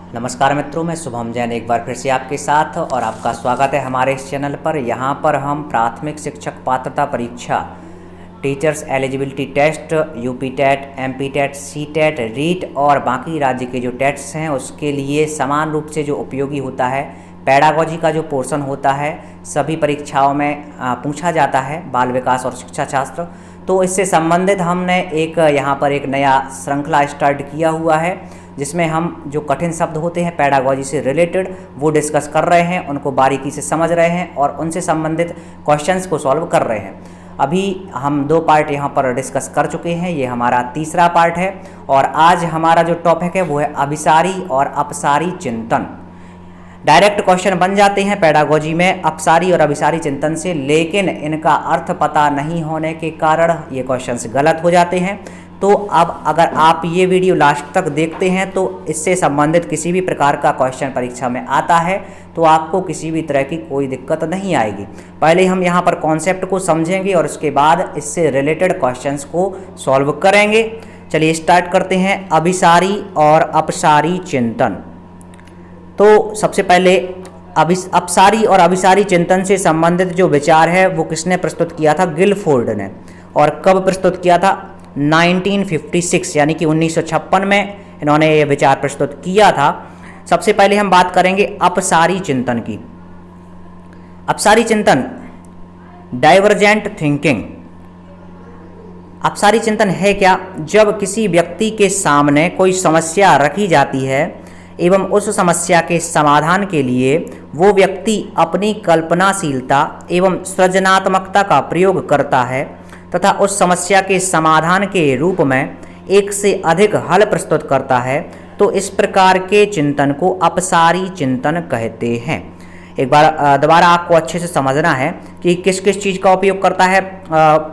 नमस्कार मित्रों, मैं शुभम जैन एक बार फिर से आपके साथ और आपका स्वागत है हमारे इस चैनल पर। यहाँ पर हम प्राथमिक शिक्षक पात्रता परीक्षा, teachers eligibility test, UP TET, MP TET, C TET, REET और बाकी राज्य के जो टेट्स हैं उसके लिए समान रूप से जो उपयोगी होता है, पेडागोजी का जो पोर्शन होता है सभी परीक्षाओं में पूछा जाता है, बाल विकास और शिक्षा शास्त्र। तो इससे संबंधित हमने यहाँ पर एक नया श्रृंखला स्टार्ट किया हुआ है जिसमें हम जो कठिन शब्द होते हैं पेडागोजी से रिलेटेड वो डिस्कस कर रहे हैं, उनको बारीकी से समझ रहे हैं और उनसे संबंधित क्वेश्चंस को सॉल्व कर रहे हैं। अभी हम 2 पार्ट यहाँ पर डिस्कस कर चुके हैं, ये हमारा तीसरा पार्ट है और आज हमारा जो टॉपिक है वो है अभिसारी और अपसारी चिंतन। डायरेक्ट क्वेश्चन बन जाते हैं पेडागोजी में अपसारी और अभिसारी चिंतन से, लेकिन इनका अर्थ पता नहीं होने के कारण ये क्वेश्चंस गलत हो जाते हैं। तो अब अगर आप ये वीडियो लास्ट तक देखते हैं तो इससे संबंधित किसी भी प्रकार का क्वेश्चन परीक्षा में आता है तो आपको किसी भी तरह की कोई दिक्कत नहीं आएगी। पहले हम यहाँ पर कॉन्सेप्ट को समझेंगे और उसके बाद इससे रिलेटेड क्वेश्चंस को सॉल्व करेंगे। चलिए स्टार्ट करते हैं, अभिसारी और अपसारी चिंतन। तो सबसे पहले अपसारी और अभिसारी चिंतन से संबंधित जो विचार है वो किसने प्रस्तुत किया था? गिलफोर्ड ने। और कब प्रस्तुत किया था? 1956 यानी कि 1956 में इन्होंने ये विचार प्रस्तुत किया था। सबसे पहले हम बात करेंगे अपसारी चिंतन की। अपसारी चिंतन, डाइवर्जेंट थिंकिंग। अपसारी चिंतन है क्या? जब किसी व्यक्ति के सामने कोई समस्या रखी जाती है एवं उस समस्या के समाधान के लिए वो व्यक्ति अपनी कल्पनाशीलता एवं सृजनात्मकता का प्रयोग करता है तथा उस समस्या के समाधान के रूप में एक से अधिक हल प्रस्तुत करता है, तो इस प्रकार के चिंतन को अपसारी चिंतन कहते हैं। एक बार दोबारा आपको अच्छे से समझना है कि किस किस चीज़ का उपयोग करता है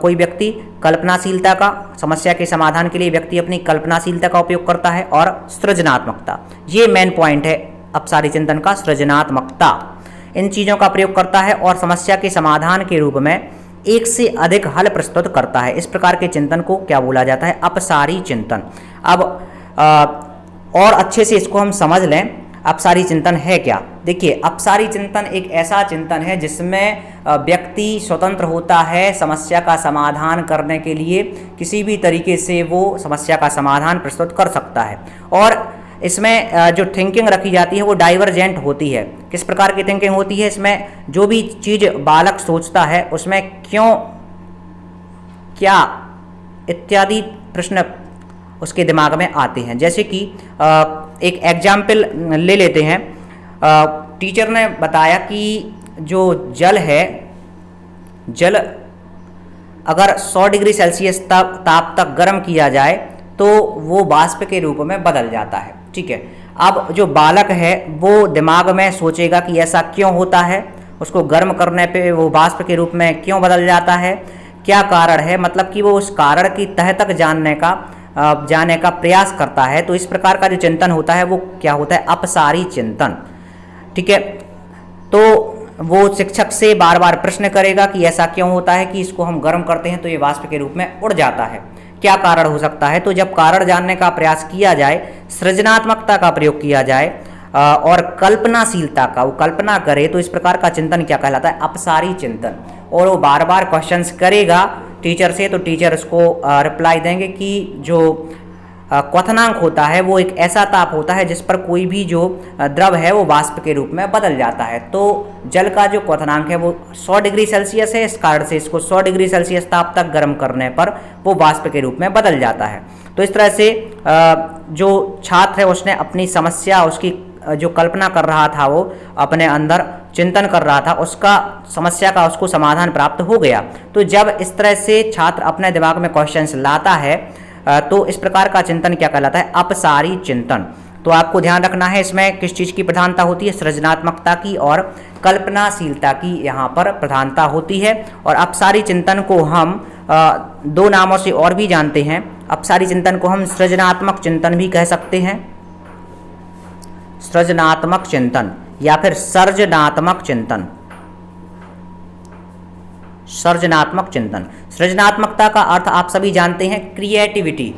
कोई व्यक्ति। कल्पनाशीलता का, समस्या के समाधान के लिए व्यक्ति अपनी कल्पनाशीलता का उपयोग करता है, और सृजनात्मकता, ये मेन पॉइंट है अपसारी चिंतन का, सृजनात्मकता। इन चीज़ों का प्रयोग करता है और समस्या के समाधान के रूप में एक से अधिक हल प्रस्तुत करता है। इस प्रकार के चिंतन को क्या बोला जाता है? अपसारी चिंतन। अब और अच्छे से इसको हम समझ लें, अपसारी चिंतन है क्या। देखिए, अपसारी चिंतन एक ऐसा चिंतन है जिसमें व्यक्ति स्वतंत्र होता है समस्या का समाधान करने के लिए, किसी भी तरीके से वो समस्या का समाधान प्रस्तुत कर सकता है। और इसमें जो थिंकिंग रखी जाती है वो डाइवर्जेंट होती है। किस प्रकार की थिंकिंग होती है? इसमें जो भी चीज़ बालक सोचता है उसमें क्यों, क्या इत्यादि प्रश्न उसके दिमाग में आते हैं। जैसे कि एक एग्जाम्पल ले लेते हैं। टीचर ने बताया कि जो जल है, जल अगर 100 डिग्री सेल्सियस ताप तक गर्म किया जाए तो वो वाष्प के रूप में बदल जाता है। ठीक है, अब जो बालक है वो दिमाग में सोचेगा कि ऐसा क्यों होता है, उसको गर्म करने पे वो वाष्प के रूप में क्यों बदल जाता है, क्या कारण है, मतलब कि वो उस कारण की तह तक जाने का प्रयास करता है। तो इस प्रकार का जो चिंतन होता है वो क्या होता है? अपसारी चिंतन। ठीक है, तो वो शिक्षक से बार बार प्रश्न करेगा कि ऐसा क्यों होता है कि इसको हम गर्म करते हैं तो ये वाष्प के रूप में उड़ जाता है, क्या कारण हो सकता है। तो जब कारण जानने का प्रयास किया जाए, सृजनात्मकता का प्रयोग किया जाए और कल्पनाशीलता का, वो कल्पना करे, तो इस प्रकार का चिंतन क्या कहलाता है? अपसारी चिंतन। और वो बार बार क्वेश्चंस करेगा टीचर से, तो टीचर उसको रिप्लाई देंगे कि जो क्वथनांक होता है वो एक ऐसा ताप होता है जिस पर कोई भी जो द्रव है वो वाष्प के रूप में बदल जाता है। तो जल का जो क्वथनांक है वो 100 डिग्री सेल्सियस है, इस कारण से इसको 100 डिग्री सेल्सियस ताप तक गर्म करने पर वो वाष्प के रूप में बदल जाता है। तो इस तरह से जो छात्र है उसने अपनी समस्या, उसकी जो कल्पना कर रहा था, वो अपने अंदर चिंतन कर रहा था, उसका समस्या का उसको समाधान प्राप्त हो गया। तो जब इस तरह से छात्र अपने दिमाग में क्वेश्चंस लाता है तो इस प्रकार का चिंतन क्या कहलाता है? अपसारी चिंतन। तो आपको ध्यान रखना है इसमें किस चीज़ की प्रधानता होती है? सृजनात्मकता की और कल्पनाशीलता की यहाँ पर प्रधानता होती है। और अपसारी चिंतन को हम 2 नामों से और भी जानते हैं। अपसारी चिंतन को हम सृजनात्मक चिंतन भी कह सकते हैं, सृजनात्मक चिंतन, या फिर सर्जनात्मक चिंतन। सृजनात्मक चिंतन, सृजनात्मकता का अर्थ आप सभी जानते हैं क्रिएटिविटी।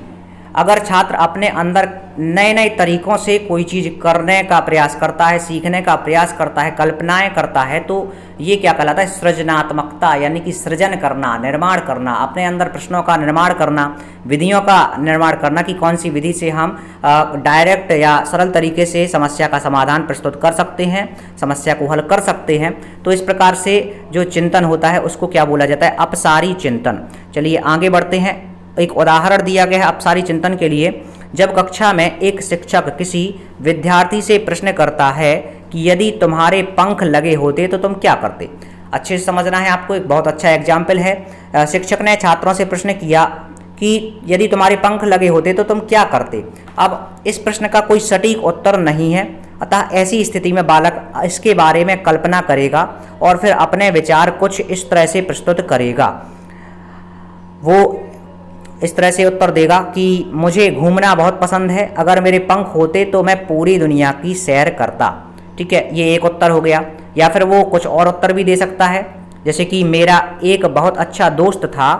अगर छात्र अपने अंदर नए नए तरीकों से कोई चीज़ करने का प्रयास करता है, सीखने का प्रयास करता है, कल्पनाएं करता है, तो ये क्या कहलाता है? सृजनात्मकता, यानी कि सृजन करना, निर्माण करना, अपने अंदर प्रश्नों का निर्माण करना, विधियों का निर्माण करना कि कौन सी विधि से हम डायरेक्ट या सरल तरीके से समस्या का समाधान प्रस्तुत कर सकते हैं, समस्या को हल कर सकते हैं। तो इस प्रकार से जो चिंतन होता है उसको क्या बोला जाता है? अपसारी चिंतन। चलिए आगे बढ़ते हैं। एक उदाहरण दिया गया है अपसारी चिंतन के लिए। जब कक्षा में एक शिक्षक किसी विद्यार्थी से प्रश्न करता है कि यदि तुम्हारे पंख लगे होते तो तुम क्या करते? अच्छे से समझना है आपको। एक बहुत अच्छा एग्जाम्पल है। शिक्षक ने छात्रों से प्रश्न किया कि यदि तुम्हारे पंख लगे होते तो तुम क्या करते? अब इस प्रश्न का कोई सटीक उत्तर नहीं है, अतः ऐसी स्थिति में बालक इसके बारे में कल्पना करेगा और फिर अपने विचार कुछ इस तरह से प्रस्तुत करेगा। वो इस तरह से उत्तर देगा कि मुझे घूमना बहुत पसंद है, अगर मेरे पंख होते तो मैं पूरी दुनिया की सैर करता। ठीक है, ये एक उत्तर हो गया। या फिर वो कुछ और उत्तर भी दे सकता है, जैसे कि मेरा एक बहुत अच्छा दोस्त था,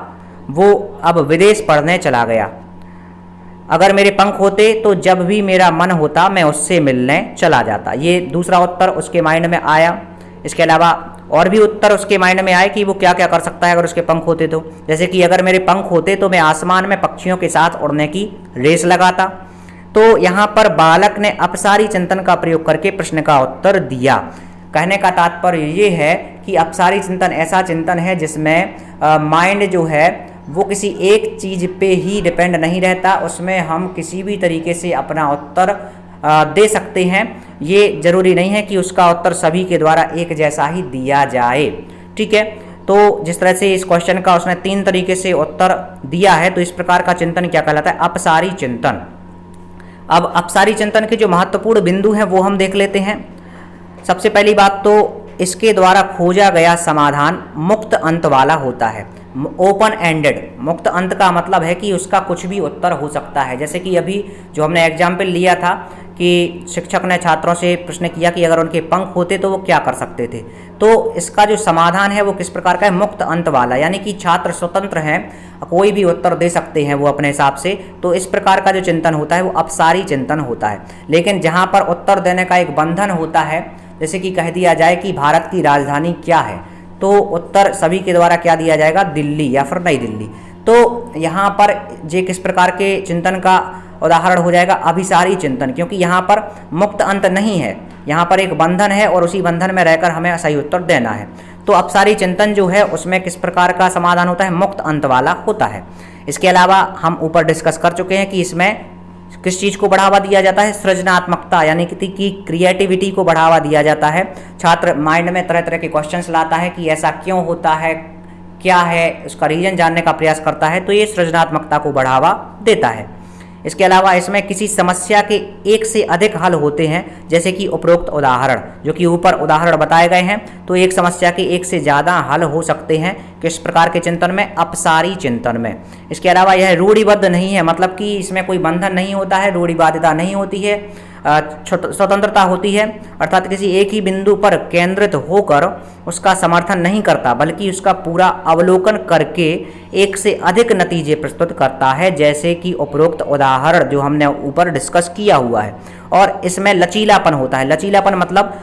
वो अब विदेश पढ़ने चला गया, अगर मेरे पंख होते तो जब भी मेरा मन होता मैं उससे मिलने चला जाता। ये दूसरा उत्तर उसके माइंड में आया। इसके अलावा और भी उत्तर उसके माइंड में आए कि वो क्या क्या कर सकता है अगर उसके पंख होते तो, जैसे कि अगर मेरे पंख होते तो मैं आसमान में पक्षियों के साथ उड़ने की रेस लगाता। तो यहाँ पर बालक ने अपसारी चिंतन का प्रयोग करके प्रश्न का उत्तर दिया। कहने का तात्पर्य ये है कि अपसारी चिंतन ऐसा चिंतन है जिसमें माइंड जो है वो किसी एक चीज़ पे ही डिपेंड नहीं रहता, उसमें हम किसी भी तरीके से अपना उत्तर दे सकते हैं। ये जरूरी नहीं है कि उसका उत्तर सभी के द्वारा एक जैसा ही दिया जाए। ठीक है, तो जिस तरह से इस क्वेश्चन का उसने 3 तरीके से उत्तर दिया है, तो इस प्रकार का चिंतन क्या कहलाता है? अपसारी चिंतन। अब अपसारी चिंतन के जो महत्वपूर्ण बिंदु हैं वो हम देख लेते हैं। सबसे पहली बात तो इसके द्वारा खोजा गया समाधान मुक्त अंत वाला होता है, ओपन एंडेड। मुक्त अंत का मतलब है कि उसका कुछ भी उत्तर हो सकता है। जैसे कि अभी जो हमने एग्जाम्पल लिया था कि शिक्षक ने छात्रों से प्रश्न किया कि अगर उनके पंख होते तो वो क्या कर सकते थे, तो इसका जो समाधान है वो किस प्रकार का है? मुक्त अंत वाला, यानी कि छात्र स्वतंत्र हैं, कोई भी उत्तर दे सकते हैं वो अपने हिसाब से। तो इस प्रकार का जो चिंतन होता है वो अपसारी चिंतन होता है। लेकिन जहाँ पर उत्तर देने का एक बंधन होता है, जैसे कि कह दिया जाए कि भारत की राजधानी क्या है, तो उत्तर सभी के द्वारा क्या दिया जाएगा? दिल्ली या फिर नई दिल्ली। तो यहाँ पर ये किस प्रकार के चिंतन का उदाहरण हो जाएगा? अभिसारी चिंतन, क्योंकि यहाँ पर मुक्त अंत नहीं है, यहाँ पर एक बंधन है और उसी बंधन में रहकर हमें सही उत्तर देना है। तो अपसारी चिंतन जो है उसमें किस प्रकार का समाधान होता है? मुक्त अंत वाला होता है। इसके अलावा हम ऊपर डिस्कस कर चुके हैं कि इसमें किस चीज़ को बढ़ावा दिया जाता है? सृजनात्मकता, यानी कि क्रिएटिविटी को बढ़ावा दिया जाता है। छात्र माइंड में तरह तरह के क्वेश्चंस लाता है कि ऐसा क्यों होता है, क्या है, उसका रीजन जानने का प्रयास करता है, तो ये सृजनात्मकता को बढ़ावा देता है। इसके अलावा इसमें किसी समस्या के एक से अधिक हल होते हैं, जैसे कि उपरोक्त उदाहरण, जो कि ऊपर उदाहरण बताए गए हैं, तो एक समस्या के एक से ज़्यादा हल हो सकते हैं किस प्रकार के चिंतन में? अपसारी चिंतन में। इसके अलावा यह रूढ़िबद्ध नहीं है, मतलब कि इसमें कोई बंधन नहीं होता है, रूढ़िवादिता नहीं होती है, स्वतंत्रता होती है, अर्थात किसी एक ही बिंदु पर केंद्रित होकर उसका समर्थन नहीं करता, बल्कि उसका पूरा अवलोकन करके एक से अधिक नतीजे प्रस्तुत करता है, जैसे कि उपरोक्त उदाहरण जो हमने ऊपर डिस्कस किया हुआ है। और इसमें लचीलापन होता है। लचीलापन मतलब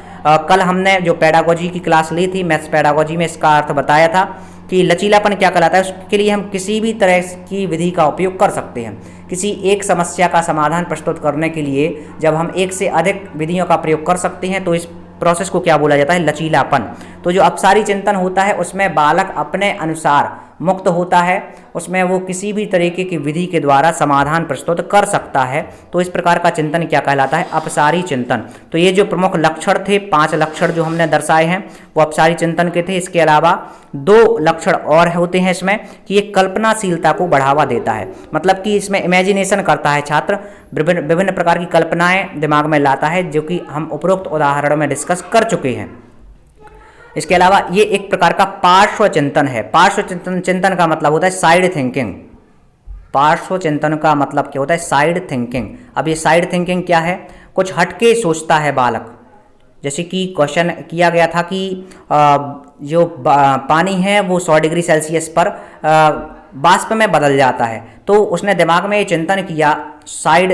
कल हमने जो पेडागोजी की क्लास ली थी, मैथ्स पेडागोजी में इसका अर्थ बताया था कि लचीलापन क्या कहलाता है। उसके लिए हम किसी भी तरह की विधि का उपयोग कर सकते हैं। किसी एक समस्या का समाधान प्रस्तुत करने के लिए जब हम एक से अधिक विधियों का प्रयोग कर सकते हैं, तो इस प्रोसेस को क्या बोला जाता है? लचीलापन। तो जो अपसारी चिंतन होता है उसमें बालक अपने अनुसार मुक्त होता है, उसमें वो किसी भी तरीके की विधि के द्वारा समाधान प्रस्तुत कर सकता है। तो इस प्रकार का चिंतन क्या कहलाता है? अपसारी चिंतन। तो ये जो प्रमुख लक्षण थे, 5 लक्षण जो हमने दर्शाए हैं वो अपसारी चिंतन के थे। इसके अलावा 2 लक्षण और होते हैं इसमें कि ये कल्पनाशीलता को बढ़ावा देता है, मतलब कि इसमें इमेजिनेशन करता है छात्र, विभिन्न प्रकार की कल्पनाएं दिमाग में लाता है, जो कि हम उपरोक्त उदाहरणों में डिस्कस कर चुके हैं। इसके अलावा ये एक प्रकार का पार्श्व चिंतन है। पार्श्व चिंतन का मतलब होता है साइड थिंकिंग। पार्श्व चिंतन का मतलब क्या होता है? Side thinking. अब ये साइड थिंकिंग क्या है? कुछ हटके सोचता है बालक। जैसे कि क्वेश्चन किया गया था कि जो पानी है वो 100 डिग्री सेल्सियस पर वाष्प में बदल जाता है। तो उसने दिमाग में ये चिंतन किया, साइड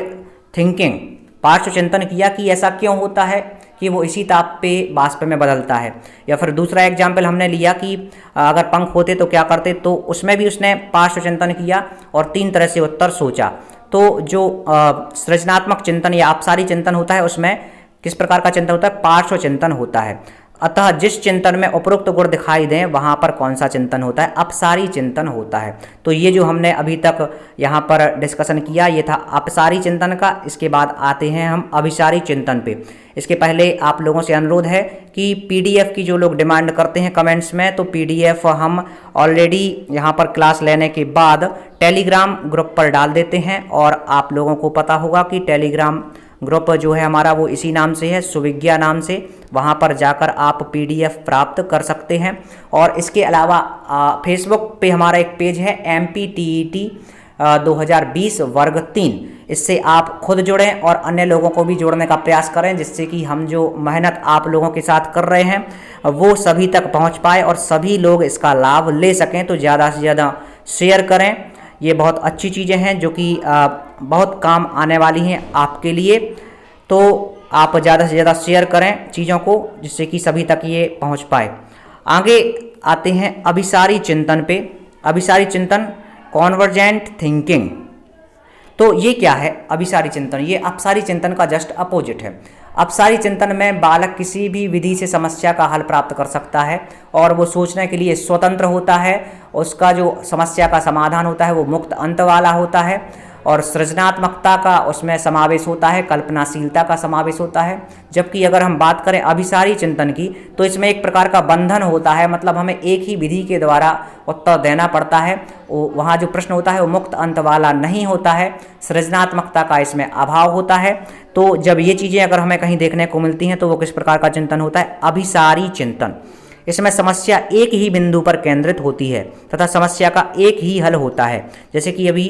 थिंकिंग, पार्श्व चिंतन किया कि ऐसा क्यों होता है कि वो इसी ताप पे वाष्प में बदलता है। या फिर दूसरा एग्जाम्पल हमने लिया कि अगर पंख होते तो क्या करते, तो उसमें भी उसने पार्श्व चिंतन किया और 3 तरह से उत्तर सोचा। तो जो सृजनात्मक चिंतन या अपसारी चिंतन होता है उसमें किस प्रकार का चिंतन होता है, पार्श्व चिंतन होता है। अतः जिस चिंतन में उपरोक्त गुण दिखाई दें वहाँ पर कौन सा चिंतन होता है, अपसारी चिंतन होता है। तो ये जो हमने अभी तक यहाँ पर डिस्कशन किया ये था अपसारी चिंतन का। इसके बाद आते हैं हम अभिसारी चिंतन पे। इसके पहले आप लोगों से अनुरोध है कि पीडीएफ की जो लोग डिमांड करते हैं कमेंट्स में, तो पीडीएफ हम ऑलरेडी यहाँ पर क्लास लेने के बाद टेलीग्राम ग्रुप पर डाल देते हैं। और आप लोगों को पता होगा कि टेलीग्राम ग्रुप जो है हमारा वो इसी नाम से है, सुविज्ञा नाम से। वहाँ पर जाकर आप पीडीएफ प्राप्त कर सकते हैं। और इसके अलावा फेसबुक पे हमारा एक पेज है MPTET 2020 वर्ग 3। इससे आप खुद जुड़ें और अन्य लोगों को भी जोड़ने का प्रयास करें, जिससे कि हम जो मेहनत आप लोगों के साथ कर रहे हैं वो सभी तक पहुँच पाए और सभी लोग इसका लाभ ले सकें। तो ज़्यादा से ज़्यादा शेयर करें, ये बहुत अच्छी चीज़ें हैं जो कि बहुत काम आने वाली हैं आपके लिए। तो आप ज़्यादा से ज़्यादा शेयर करें चीज़ों को, जिससे कि सभी तक ये पहुंच पाए। आगे आते हैं अभिसारी चिंतन पे। अभिसारी चिंतन, कॉन्वर्जेंट थिंकिंग। तो ये क्या है अभिसारी चिंतन? ये अपसारी चिंतन का जस्ट अपोजिट है। अपसारी चिंतन में बालक किसी भी विधि से समस्या का हल प्राप्त कर सकता है और वो सोचने के लिए स्वतंत्र होता है। उसका जो समस्या का समाधान होता है वो मुक्त अंत वाला होता है और सृजनात्मकता का उसमें समावेश होता है, कल्पनाशीलता का समावेश होता है। जबकि अगर हम बात करें अभिसारी चिंतन की तो इसमें एक प्रकार का बंधन होता है, मतलब हमें एक ही विधि के द्वारा उत्तर देना पड़ता है। वहाँ जो प्रश्न होता है वो मुक्त अंत वाला नहीं होता है, सृजनात्मकता का इसमें अभाव होता है। तो जब ये चीज़ें अगर हमें कहीं देखने को मिलती हैं तो वो किस प्रकार का चिंतन होता है, अभिसारी चिंतन। इसमें समस्या एक ही बिंदु पर केंद्रित होती है तथा समस्या का एक ही हल होता है। जैसे कि अभी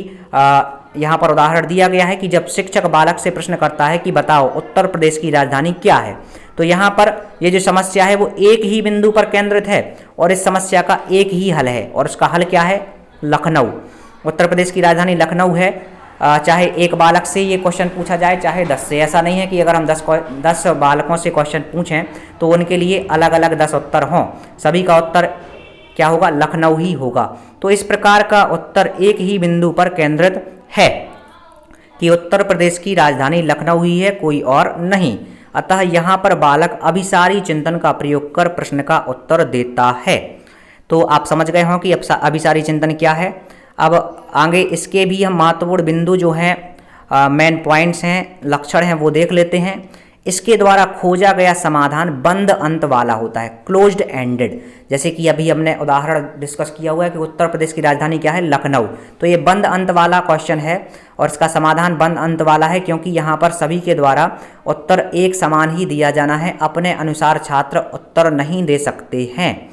यहाँ पर उदाहरण दिया गया है कि जब शिक्षक बालक से प्रश्न करता है कि बताओ उत्तर प्रदेश की राजधानी क्या है, तो यहाँ पर ये जो समस्या है वो एक ही बिंदु पर केंद्रित है और इस समस्या का एक ही हल है। और उसका हल क्या है, लखनऊ। उत्तर प्रदेश की राजधानी लखनऊ है। चाहे एक बालक से ये क्वेश्चन पूछा जाए चाहे 10 से, ऐसा नहीं है कि अगर हम 10 बालकों से क्वेश्चन पूछें तो उनके लिए अलग अलग 10 उत्तर हों, सभी का उत्तर क्या होगा, लखनऊ ही होगा। तो इस प्रकार का उत्तर एक ही बिंदु पर केंद्रित है कि उत्तर प्रदेश की राजधानी लखनऊ ही है, कोई और नहीं। अतः यहाँ पर बालक अभिसारी चिंतन का प्रयोग कर प्रश्न का उत्तर देता है। तो आप समझ गए हों कि अभिसारी चिंतन क्या है। अब आगे इसके भी हम महत्वपूर्ण बिंदु जो हैं, मेन पॉइंट्स हैं, लक्षण हैं, वो देख लेते हैं। इसके द्वारा खोजा गया समाधान बंद अंत वाला होता है, क्लोज्ड एंडेड। जैसे कि अभी हमने उदाहरण डिस्कस किया हुआ है कि उत्तर प्रदेश की राजधानी क्या है, लखनऊ। तो ये बंद अंत वाला क्वेश्चन है और इसका समाधान बंद अंत वाला है, क्योंकि यहाँ पर सभी के द्वारा उत्तर एक समान ही दिया जाना है, अपने अनुसार छात्र उत्तर नहीं दे सकते हैं।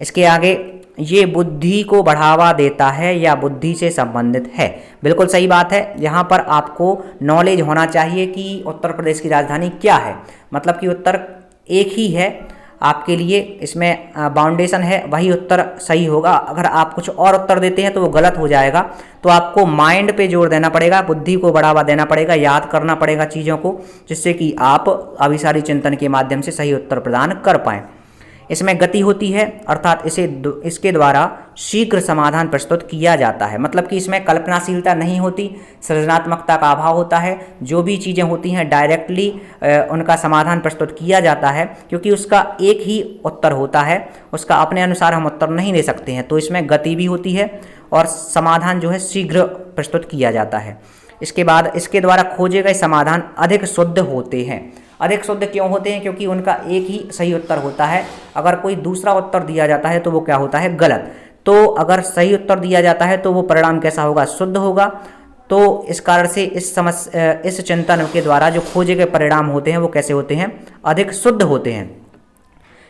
इसके आगे, ये बुद्धि को बढ़ावा देता है या बुद्धि से संबंधित है। बिल्कुल सही बात है। यहाँ पर आपको नॉलेज होना चाहिए कि उत्तर प्रदेश की राजधानी क्या है, मतलब कि उत्तर एक ही है आपके लिए, इसमें बाउंडेशन है, वही उत्तर सही होगा। अगर आप कुछ और उत्तर देते हैं तो वो गलत हो जाएगा। तो आपको माइंड पे जोर देना पड़ेगा, बुद्धि को बढ़ावा देना पड़ेगा, याद करना पड़ेगा चीज़ों को, जिससे कि आप अभिसारी चिंतन के माध्यम से सही उत्तर प्रदान कर पाएँ। इसमें गति होती है, अर्थात इसके द्वारा शीघ्र समाधान प्रस्तुत किया जाता है, मतलब कि इसमें कल्पनाशीलता नहीं होती, सृजनात्मकता का अभाव होता है। जो भी चीज़ें होती हैं डायरेक्टली उनका समाधान प्रस्तुत किया जाता है, क्योंकि उसका एक ही उत्तर होता है, उसका अपने अनुसार हम उत्तर नहीं दे सकते हैं। तो इसमें गति भी होती है और समाधान जो है शीघ्र प्रस्तुत किया जाता है। इसके बाद इसके द्वारा खोजे गए समाधान अधिक शुद्ध होते हैं। अधिक शुद्ध क्यों होते हैं? क्योंकि उनका एक ही सही उत्तर होता है। अगर कोई दूसरा उत्तर दिया जाता है तो वो क्या होता है, गलत। तो अगर सही उत्तर दिया जाता है तो वो परिणाम कैसा होगा, शुद्ध होगा। तो इस कारण से इस चिंतन के द्वारा जो खोजे गए परिणाम होते हैं वो कैसे होते हैं, अधिक शुद्ध होते हैं।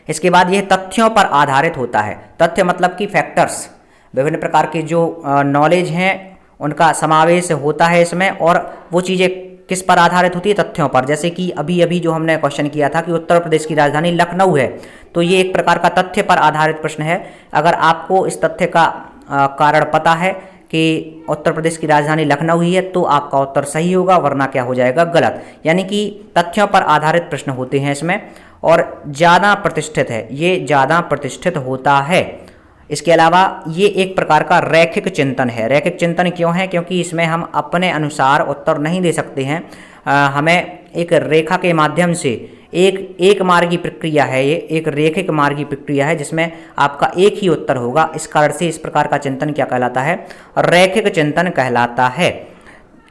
इसके बाद यह तथ्यों पर आधारित होता है। तथ्य मतलब कि फैक्टर्स, विभिन्न प्रकार के जो नॉलेज हैं उनका समावेश होता है इसमें। और वो चीज़ें किस पर आधारित होती है, तथ्यों पर। जैसे कि अभी अभी जो हमने क्वेश्चन किया था कि उत्तर प्रदेश की राजधानी लखनऊ है, तो ये एक प्रकार का तथ्य पर आधारित प्रश्न है। अगर आपको इस तथ्य का कारण पता है कि उत्तर प्रदेश की राजधानी लखनऊ ही है, तो आपका उत्तर सही होगा, वरना क्या हो जाएगा, गलत। यानी कि तथ्यों पर आधारित प्रश्न होते हैं इसमें, और ज़्यादा प्रतिष्ठित है, ये ज़्यादा प्रतिष्ठित होता है। इसके अलावा ये एक प्रकार का रैखिक चिंतन है। रैखिक चिंतन क्यों है? क्योंकि इसमें हम अपने अनुसार उत्तर नहीं दे सकते हैं, हमें एक रेखा के माध्यम से एक मार्गी प्रक्रिया है, ये एक रैखिक मार्गी प्रक्रिया है जिसमें आपका एक ही उत्तर होगा। इस कारण से इस प्रकार का चिंतन क्या कहलाता है? रैखिक चिंतन कहलाता है।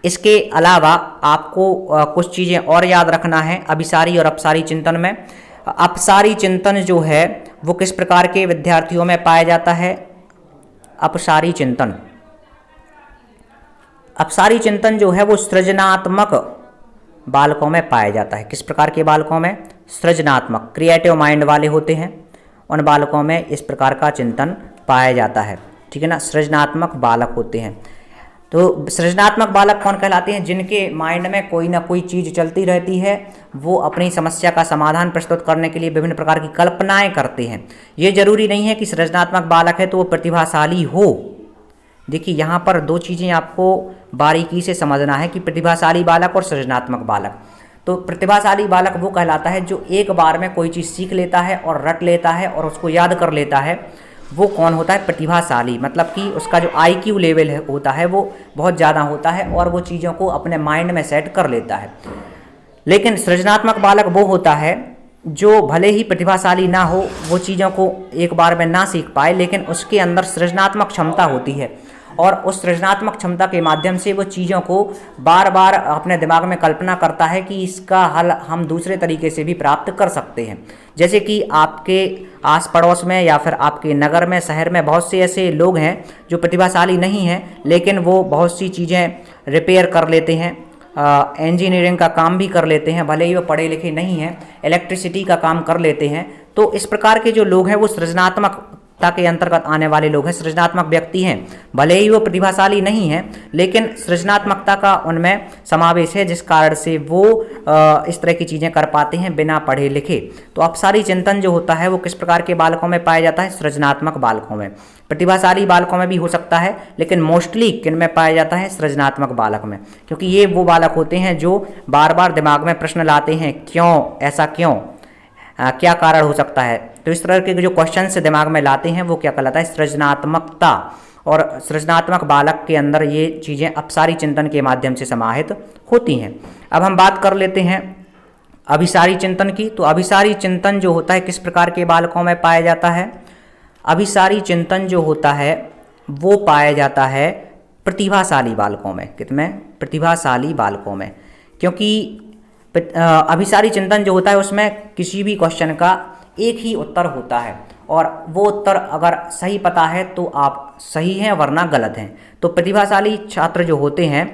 इसके अलावा आपको कुछ चीज़ें और याद रखना है अभिसारी और अपसारी चिंतन में। अपसारी चिंतन जो है वो किस प्रकार के विद्यार्थियों में पाया जाता है? अपसारी चिंतन, अपसारी चिंतन जो है वो सृजनात्मक बालकों में पाया जाता है। किस प्रकार के बालकों में? सृजनात्मक, क्रिएटिव माइंड वाले होते हैं, उन बालकों में इस प्रकार का चिंतन पाया जाता है। ठीक है ना, सृजनात्मक बालक होते हैं। तो सृजनात्मक बालक कौन कहलाते हैं? जिनके माइंड में कोई ना कोई चीज़ चलती रहती है, वो अपनी समस्या का समाधान प्रस्तुत करने के लिए विभिन्न प्रकार की कल्पनाएं करते हैं। ये जरूरी नहीं है कि सृजनात्मक बालक है तो वो प्रतिभाशाली हो। देखिए यहाँ पर दो चीज़ें आपको बारीकी से समझना है कि प्रतिभाशाली बालक और सृजनात्मक बालक। तो प्रतिभाशाली बालक वो कहलाता है जो एक बार में कोई चीज़ सीख लेता है और रट लेता है और उसको याद कर लेता है। वो कौन होता है? प्रतिभाशाली। मतलब कि उसका जो IQ लेवल होता है वो बहुत ज़्यादा होता है और वो चीज़ों को अपने माइंड में सेट कर लेता है। लेकिन सृजनात्मक बालक वो होता है जो भले ही प्रतिभाशाली ना हो, वो चीज़ों को एक बार में ना सीख पाए, लेकिन उसके अंदर सृजनात्मक क्षमता होती है और उस सृजनात्मक क्षमता के माध्यम से वो चीज़ों को बार बार अपने दिमाग में कल्पना करता है कि इसका हल हम दूसरे तरीके से भी प्राप्त कर सकते हैं। जैसे कि आपके आस पड़ोस में या फिर आपके नगर में, शहर में बहुत से ऐसे लोग हैं जो प्रतिभाशाली नहीं हैं, लेकिन वो बहुत सी चीज़ें रिपेयर कर लेते हैं, इंजीनियरिंग का काम भी कर लेते हैं, भले ही वो पढ़े लिखे नहीं हैं, इलेक्ट्रिसिटी का काम कर लेते हैं। तो इस प्रकार के जो लोग हैं वो सृजनात्मकता के अंतर्गत आने वाले लोग हैं, सृजनात्मक व्यक्ति हैं। भले ही वो प्रतिभाशाली नहीं हैं, लेकिन सृजनात्मकता का उनमें समावेश है, जिस कारण से वो इस तरह की चीज़ें कर पाते हैं बिना पढ़े लिखे। तो अपसारी चिंतन जो होता है वो किस प्रकार के बालकों में पाया जाता है? सृजनात्मक बालकों में। प्रतिभाशाली बालकों में भी हो सकता है, लेकिन मोस्टली किन में पाया जाता है? सृजनात्मक बालक में, क्योंकि ये वो बालक होते हैं जो बार बार दिमाग में प्रश्न लाते हैं, क्यों, ऐसा क्यों, क्या कारण हो सकता है। तो इस तरह के जो क्वेश्चन से दिमाग में लाते हैं वो क्या कहलाता है? सृजनात्मकता। और सृजनात्मक बालक के अंदर ये चीज़ें अपसारी चिंतन के माध्यम से समाहित होती हैं। अब हम बात कर लेते हैं अभिसारी चिंतन की। तो अभिसारी चिंतन जो होता है किस प्रकार के बालकों में पाया जाता है? अभिसारी चिंतन जो होता है वो पाया जाता है प्रतिभाशाली बालकों में। कितने? प्रतिभाशाली बालकों में। क्योंकि अभिसारी चिंतन जो होता है उसमें किसी भी क्वेश्चन का एक ही उत्तर होता है और वो उत्तर अगर सही पता है तो आप सही हैं, वरना गलत हैं। तो प्रतिभाशाली छात्र जो होते हैं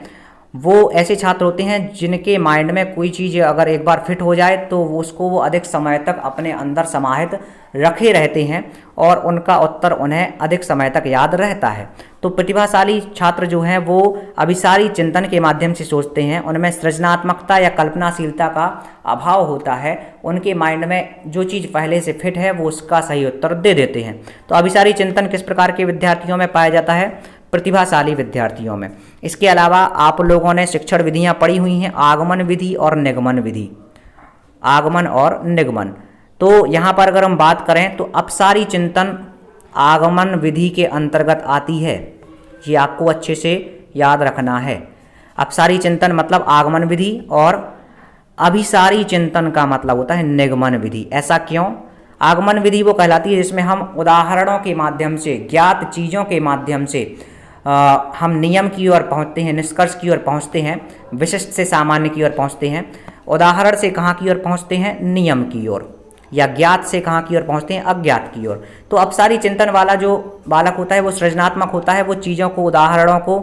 वो ऐसे छात्र होते हैं जिनके माइंड में कोई चीज़ अगर एक बार फिट हो जाए तो उसको वो अधिक समय तक अपने अंदर समाहित रखे रहते हैं और उनका उत्तर उन्हें अधिक समय तक याद रहता है। तो प्रतिभाशाली छात्र जो हैं वो अभिसारी चिंतन के माध्यम से सोचते हैं, उनमें सृजनात्मकता या कल्पनाशीलता का अभाव होता है। उनके माइंड में जो चीज़ पहले से फिट है वो उसका सही उत्तर दे देते हैं। तो अभिसारी चिंतन किस प्रकार के विद्यार्थियों में पाया जाता है? प्रतिभाशाली विद्यार्थियों में। इसके अलावा आप लोगों ने शिक्षण विधियां पढ़ी हुई हैं, आगमन विधि और निगमन विधि। आगमन और निगमन, तो यहाँ पर अगर हम बात करें तो अपसारी चिंतन आगमन विधि के अंतर्गत आती है। ये आपको अच्छे से याद रखना है। अपसारी चिंतन मतलब आगमन विधि और अभिसारी चिंतन का मतलब होता है निगमन विधि। ऐसा क्यों? आगमन विधि वो कहलाती है जिसमें हम उदाहरणों के माध्यम से, ज्ञात चीज़ों के माध्यम से हम नियम की ओर पहुँचते हैं, निष्कर्ष की ओर पहुँचते हैं, विशिष्ट से सामान्य की ओर पहुँचते हैं। उदाहरण से कहाँ की ओर पहुँचते हैं? नियम की ओर। या ज्ञात से कहाँ की ओर पहुँचते हैं? अज्ञात की ओर। तो अपसारी चिंतन वाला जो बालक होता है वो सृजनात्मक होता है, वो चीज़ों को, उदाहरणों को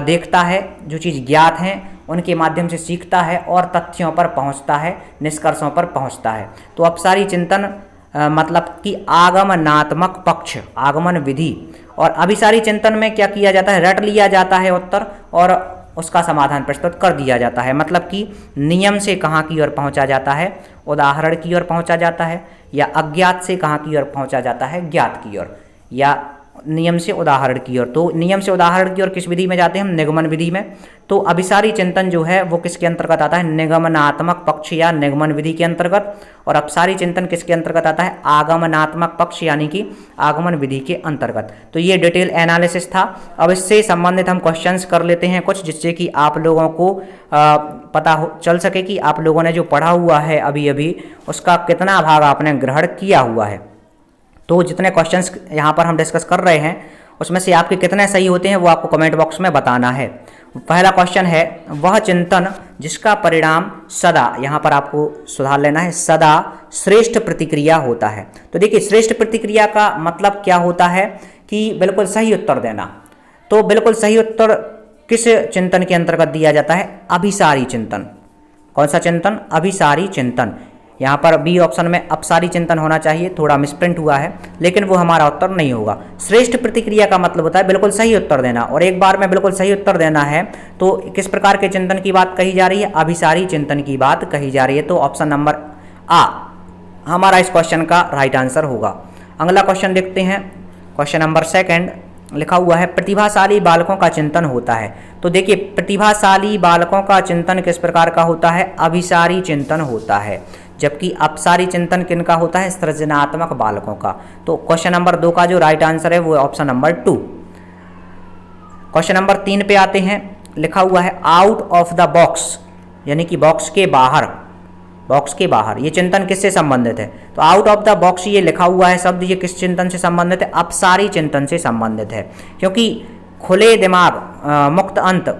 देखता है, जो चीज़ ज्ञात हैं उनके माध्यम से सीखता है और तथ्यों पर पहुँचता है, निष्कर्षों पर पहुँचता है। तो अपसारी चिंतन मतलब कि आगमनात्मक पक्ष, आगमन विधि। और अभिसारी चिंतन में क्या किया जाता है? रट लिया जाता है उत्तर और उसका समाधान प्रस्तुत कर दिया जाता है। मतलब कि नियम से कहाँ की ओर पहुँचा जाता है? उदाहरण की ओर पहुँचा जाता है। या अज्ञात से कहाँ की ओर पहुँचा जाता है? ज्ञात की ओर। या नियम से उदाहरण की ओर। तो नियम से उदाहरण की ओर किस विधि में जाते हैं हम? निगमन विधि में। तो अभिसारी चिंतन जो है वो किसके अंतर्गत आता है? निगमनात्मक पक्ष या निगमन विधि के अंतर्गत। और अपसारी चिंतन किसके अंतर्गत आता है? आगमनात्मक पक्ष यानी कि आगमन विधि के अंतर्गत। तो ये डिटेल एनालिसिस था। अब इससे संबंधित हम क्वेश्चंस कर लेते हैं कुछ, जिससे कि आप लोगों को पता चल सके कि आप लोगों ने जो पढ़ा हुआ है अभी अभी उसका कितना भाग आपने ग्रहण किया हुआ है। तो जितने क्वेश्चंस यहाँ पर हम डिस्कस कर रहे हैं उसमें से आपके कितने सही होते हैं वो आपको कमेंट बॉक्स में बताना है। पहला क्वेश्चन है, वह चिंतन जिसका परिणाम सदा, यहाँ पर आपको सुधार लेना है, सदा श्रेष्ठ प्रतिक्रिया होता है। तो देखिए श्रेष्ठ प्रतिक्रिया का मतलब क्या होता है कि बिल्कुल सही उत्तर देना। तो बिल्कुल सही उत्तर किस चिंतन के अंतर्गत दिया जाता है? अभिसारी चिंतन। कौन सा चिंतन? अभिसारी चिंतन। यहाँ पर बी ऑप्शन में अपसारी चिंतन होना चाहिए, थोड़ा मिसप्रिंट हुआ है, लेकिन वो हमारा उत्तर नहीं होगा। श्रेष्ठ प्रतिक्रिया का मतलब होता है बिल्कुल सही उत्तर देना, और एक बार में बिल्कुल सही उत्तर देना है तो किस प्रकार के चिंतन की बात कही जा रही है? अभिसारी चिंतन की बात कही जा रही है। तो ऑप्शन नंबर आ हमारा इस क्वेश्चन का राइट आंसर होगा। अगला क्वेश्चन देखते हैं, क्वेश्चन नंबर सेकंड लिखा हुआ है, प्रतिभाशाली बालकों का चिंतन होता है। तो देखिए प्रतिभाशाली बालकों का चिंतन किस प्रकार का होता है? अभिसारी चिंतन होता है। जबकि अपसारी चिंतन किनका होता है? सृजनात्मक बालकों का। तो क्वेश्चन नंबर 2 का जो राइट आंसर है वो ऑप्शन नंबर 2। क्वेश्चन नंबर 3 पे आते हैं, लिखा हुआ है आउट ऑफ द बॉक्स, यानी कि बॉक्स के बाहर। बॉक्स के बाहर ये चिंतन किससे संबंधित है? तो आउट ऑफ द बॉक्स ये लिखा हुआ है शब्द, ये किस चिंतन से संबंधित है? अपसारी चिंतन से संबंधित है। क्योंकि खुले दिमाग, मुक्त अंत,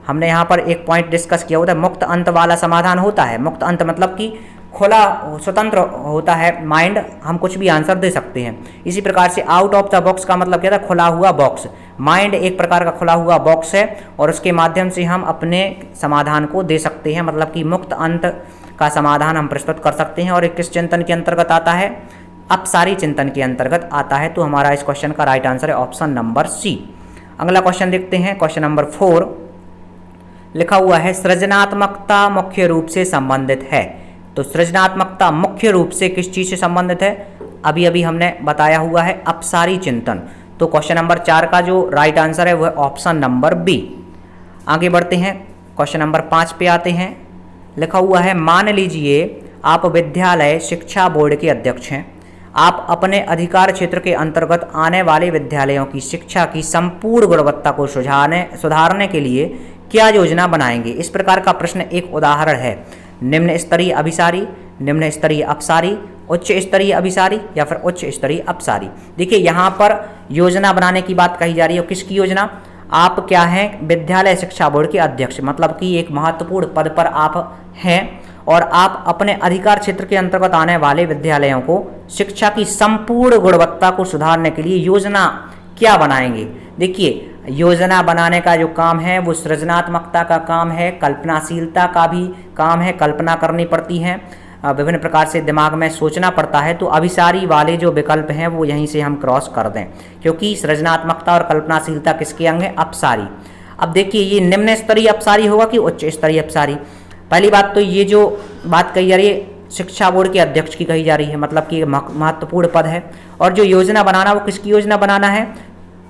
हमने यहाँ पर एक पॉइंट डिस्कस किया होता है, मुक्त अंत वाला समाधान होता है। मुक्त अंत मतलब कि खुला स्वतंत्र होता है माइंड, हम कुछ भी आंसर दे सकते हैं। इसी प्रकार से आउट ऑफ द बॉक्स का मतलब क्या था? खुला हुआ बॉक्स। माइंड एक प्रकार का खुला हुआ बॉक्स है और उसके माध्यम से हम अपने समाधान को दे सकते हैं, मतलब कि मुक्त अंत का समाधान हम प्रस्तुत कर सकते हैं। और एक किस चिंतन के अंतर्गत आता है? अपसारी चिंतन के अंतर्गत आता है। तो हमारा इस क्वेश्चन का राइट आंसर है ऑप्शन नंबर सी। अगला क्वेश्चन देखते हैं, क्वेश्चन नंबर 4 लिखा हुआ है, सृजनात्मकता मुख्य रूप से संबंधित है। तो सृजनात्मकता मुख्य रूप से किस चीज से संबंधित है? अभी अभी हमने बताया हुआ है अपसारी चिंतन। तो क्वेश्चन नंबर 4 का जो राइट आंसर है वह ऑप्शन नंबर बी। आगे बढ़ते हैं, क्वेश्चन नंबर 5 पे आते हैं, लिखा हुआ है, मान लीजिए आप विद्यालय शिक्षा बोर्ड के अध्यक्ष हैं। आप अपने अधिकार क्षेत्र के अंतर्गत आने वाले विद्यालयों की शिक्षा की संपूर्ण गुणवत्ता को सुधारने के लिए क्या योजना बनाएंगे? इस प्रकार का प्रश्न एक उदाहरण है। निम्न स्तरीय अभिसारी, निम्न स्तरीय अपसारी, उच्च स्तरीय अभिसारी या फिर उच्च स्तरीय अपसारी। देखिए यहाँ पर योजना बनाने की बात कही जा रही है। किसकी योजना? आप क्या हैं? विद्यालय शिक्षा बोर्ड के अध्यक्ष, मतलब कि एक महत्वपूर्ण पद पर आप हैं और आप अपने अधिकार क्षेत्र के अंतर्गत आने वाले विद्यालयों को शिक्षा की संपूर्ण गुणवत्ता को सुधारने के लिए योजना क्या बनाएंगे? देखिए योजना बनाने का जो काम है वो सृजनात्मकता का काम है, कल्पनाशीलता का भी काम है, कल्पना करनी पड़ती है, विभिन्न प्रकार से दिमाग में सोचना पड़ता है। तो अभिसारी वाले जो विकल्प हैं वो यहीं से हम क्रॉस कर दें, क्योंकि सृजनात्मकता और कल्पनाशीलता किसके अंग है? अपसारी। अब देखिए ये निम्न स्तरीय अपसारी होगा कि उच्च स्तरीय अपसारी? पहली बात तो ये जो बात कही जा रही है शिक्षा बोर्ड के अध्यक्ष की कही जा रही है, मतलब कि महत्वपूर्ण पद है। और जो योजना बनाना वो किसकी योजना बनाना है?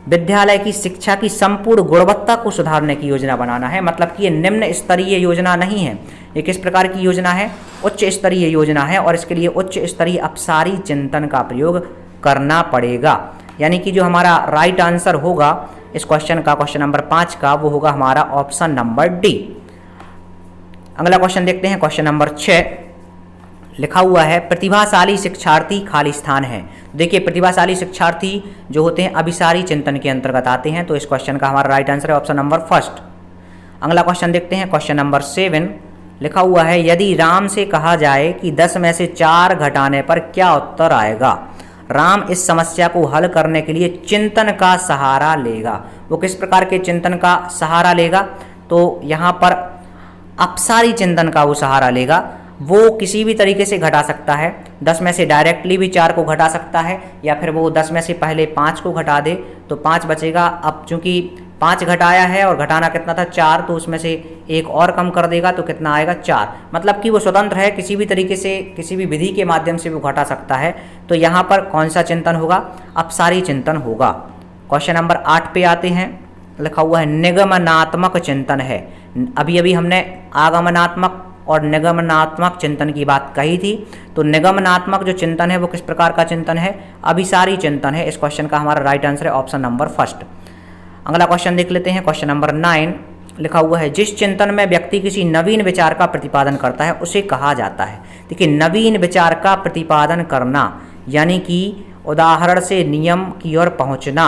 विद्यालय की शिक्षा की संपूर्ण गुणवत्ता को सुधारने की योजना बनाना है। मतलब कि ये निम्न स्तरीय योजना नहीं है, ये किस प्रकार की योजना है? उच्च स्तरीय योजना है, और इसके लिए उच्च स्तरीय अपसारी चिंतन का प्रयोग करना पड़ेगा। यानी कि जो हमारा राइट आंसर होगा इस क्वेश्चन का, क्वेश्चन नंबर 5 का, वो होगा हमारा ऑप्शन नंबर डी। अगला क्वेश्चन देखते हैं, क्वेश्चन नंबर 6 लिखा हुआ है, प्रतिभाशाली शिक्षार्थी खाली स्थान है। देखिए प्रतिभाशाली शिक्षार्थी जो होते हैं अभिसारी चिंतन के अंतर्गत आते हैं। तो इस क्वेश्चन का हमारा राइट आंसर है ऑप्शन नंबर 1। अगला क्वेश्चन देखते हैं, क्वेश्चन नंबर 7 लिखा हुआ है, यदि राम से कहा जाए कि 10 में से 4 घटाने पर क्या उत्तर आएगा? राम इस समस्या को हल करने के लिए चिंतन का सहारा लेगा। वो किस प्रकार के चिंतन का सहारा लेगा? तो यहाँ पर अपसारी चिंतन का वो सहारा लेगा। वो किसी भी तरीके से घटा सकता है, 10 में से डायरेक्टली भी 4 को घटा सकता है, या फिर वो 10 में से पहले 5 को घटा दे तो 5 बचेगा। अब चूंकि 5 घटाया है और घटाना कितना था 4, तो उसमें से एक और कम कर देगा तो कितना आएगा 4। मतलब कि वो स्वतंत्र है, किसी भी तरीके से किसी भी विधि के माध्यम से वो घटा सकता है। तो यहाँ पर कौन सा चिंतन होगा? अपसारी चिंतन होगा। क्वेश्चन नंबर 8 पे आते हैं। लिखा हुआ है निगमनात्मक चिंतन है। अभी अभी हमने आगमनात्मक और निगमनात्मक चिंतन की बात कही थी। तो निगमनात्मक जो चिंतन है वो किस प्रकार का चिंतन है? अभिसारी चिंतन है। इस क्वेश्चन का हमारा राइट आंसर है ऑप्शन नंबर फर्स्ट। अगला क्वेश्चन देख लेते हैं। क्वेश्चन नंबर 9 लिखा हुआ है जिस चिंतन में व्यक्ति किसी नवीन विचार का प्रतिपादन करता है उसे कहा जाता है। देखिए, नवीन विचार का प्रतिपादन करना यानी कि उदाहरण से नियम की ओर पहुंचना,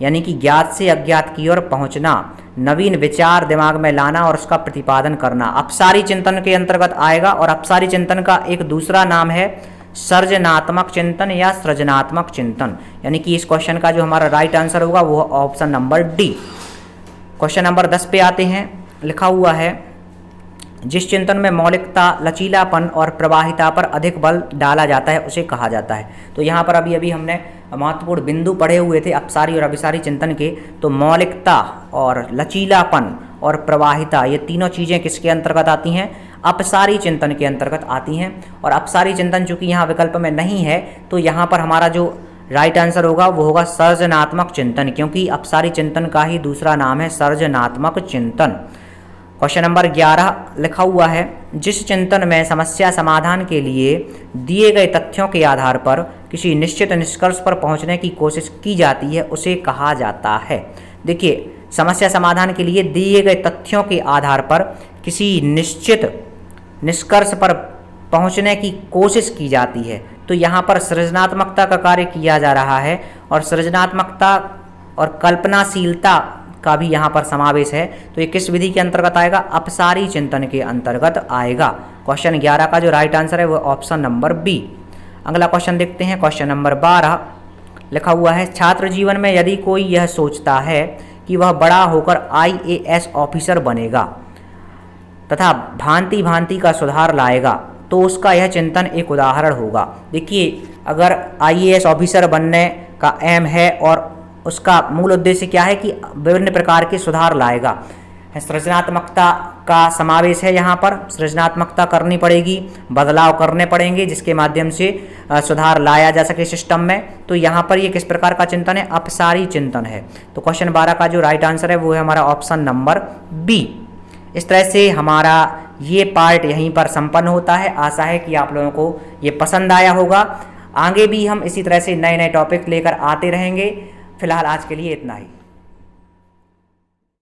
यानी कि ज्ञात से अज्ञात की ओर पहुंचना, नवीन विचार दिमाग में लाना और उसका प्रतिपादन करना अपसारी चिंतन के अंतर्गत आएगा। और अपसारी चिंतन का एक दूसरा नाम है सर्जनात्मक चिंतन या सृजनात्मक चिंतन। यानी कि इस क्वेश्चन का जो हमारा राइट आंसर होगा वो option number D. Question number 10 पे आते हैं। लिखा हुआ है जिस चिंतन में मौलिकता, लचीलापन और प्रवाहिता पर अधिक बल डाला जाता है उसे कहा जाता है। तो यहाँ पर अभी अभी हमने महत्वपूर्ण बिंदु पढ़े हुए थे अपसारी और अभिसारी चिंतन के। तो मौलिकता और लचीलापन और प्रवाहिता ये तीनों चीज़ें किसके अंतर्गत आती हैं? अपसारी चिंतन के अंतर्गत आती हैं। और अपसारी चिंतन चूंकि यहाँ विकल्प में नहीं है तो यहाँ पर हमारा जो राइट आंसर होगा वो होगा सर्जनात्मक चिंतन, क्योंकि अपसारी चिंतन का ही दूसरा नाम है सर्जनात्मक चिंतन। क्वेश्चन नंबर 11 लिखा हुआ है जिस चिंतन में समस्या समाधान के लिए दिए गए तथ्यों के आधार पर किसी निश्चित निष्कर्ष पर पहुंचने की कोशिश की जाती है उसे कहा जाता है। देखिए, समस्या समाधान के लिए दिए गए तथ्यों के आधार पर किसी निश्चित निष्कर्ष पर पहुंचने की कोशिश की जाती है। तो यहाँ पर सृजनात्मकता का कार्य किया जा रहा है और सृजनात्मकता और कल्पनाशीलता का भी यहाँ पर समावेश है। तो ये किस विधि के अंतर्गत आएगा? अपसारी चिंतन के अंतर्गत आएगा। क्वेश्चन 11 का जो राइट आंसर है वो ऑप्शन नंबर बी। अगला क्वेश्चन देखते हैं। क्वेश्चन नंबर 12 लिखा हुआ है छात्र जीवन में यदि कोई यह सोचता है कि वह बड़ा होकर IAS ऑफिसर बनेगा तथा भांति भांति का सुधार लाएगा तो उसका यह चिंतन एक उदाहरण होगा। देखिए, अगर IAS ऑफिसर बनने का एम है और उसका मूल उद्देश्य क्या है कि विभिन्न प्रकार के सुधार लाएगा, सृजनात्मकता का समावेश है। यहाँ पर सृजनात्मकता करनी पड़ेगी, बदलाव करने पड़ेंगे जिसके माध्यम से सुधार लाया जा सके सिस्टम में। तो यहाँ पर ये किस प्रकार का चिंतन है? अपसारी चिंतन है। तो क्वेश्चन 12 का जो राइट आंसर है वो है हमारा ऑप्शन नंबर बी। इस तरह से हमारा ये पार्ट यहीं पर संपन्न होता है। आशा है कि आप लोगों को ये पसंद आया होगा। आगे भी हम इसी तरह से नए नए टॉपिक लेकर आते रहेंगे। फिलहाल आज के लिए इतना ही।